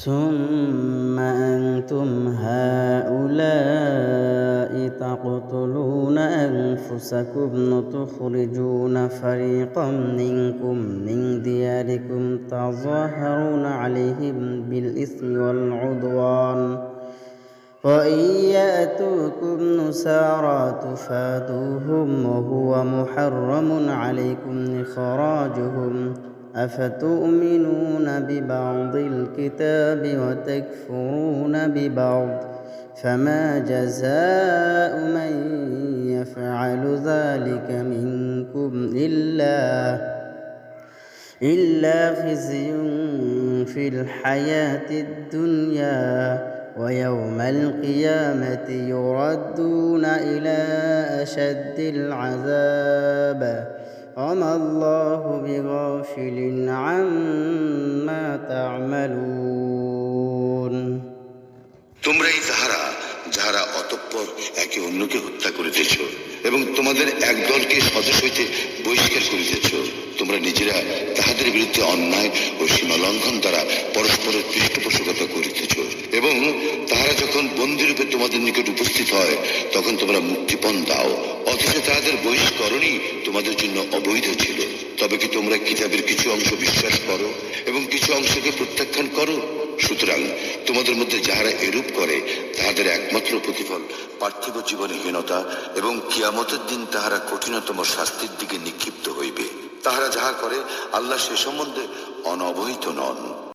ثم أنتم هؤلاء تقتلون أنفسكم وتخرجون فريقا منكم من دياركم تظاهرون عليهم بالإثم والعدوان وإن يأتوكم نسارى تفادوهم وهو محرم عليكم إخراجهم أفتؤمنون ببعض الكتاب وتكفرون ببعض فما جزاء من يفعل ذلك منكم إلا خزي في الحياة الدنيا ويوم القيامة يردون إلى أشد العذاب وما الله بغافل عما تعملون। তোমরাই যাহারা অতঃপর একে অন্যকে হত্যা করিতেছ এবং তোমাদের এক দলকে স্বদেশ হইতে বহিষ্কার করিতেছ। তোমরা নিজেরা তাহাদের বিরুদ্ধে অন্যায় ও সীমালঙ্ঘন দ্বারা পরস্পরের পৃষ্ঠপোষকতা করিতেছ এবং তাহারা যখন বন্দীরূপে তোমাদের নিকট উপস্থিত হয় তখন তোমরা মুক্তিপণ দাও, অথচ তাহাদের বহিষ্করণই তোমাদের জন্য অবৈধ ছিল। তবে কি তোমরা কিতাবের কিছু অংশ বিশ্বাস করো এবং কিছু অংশকে প্রত্যাখ্যান করো? সুতরাং তোমাদের মধ্যে যাহারা এরূপ করে তাহাদের একমাত্র প্রতিফল পার্থিব জীবনে হীনতা এবং কিয়ামতের দিন তাহারা কঠিনতম শাস্তির দিকে নিক্ষিপ্ত হইবে। তাহারা যাহা করে আল্লাহ সে সম্বন্ধে অনবহিত নন।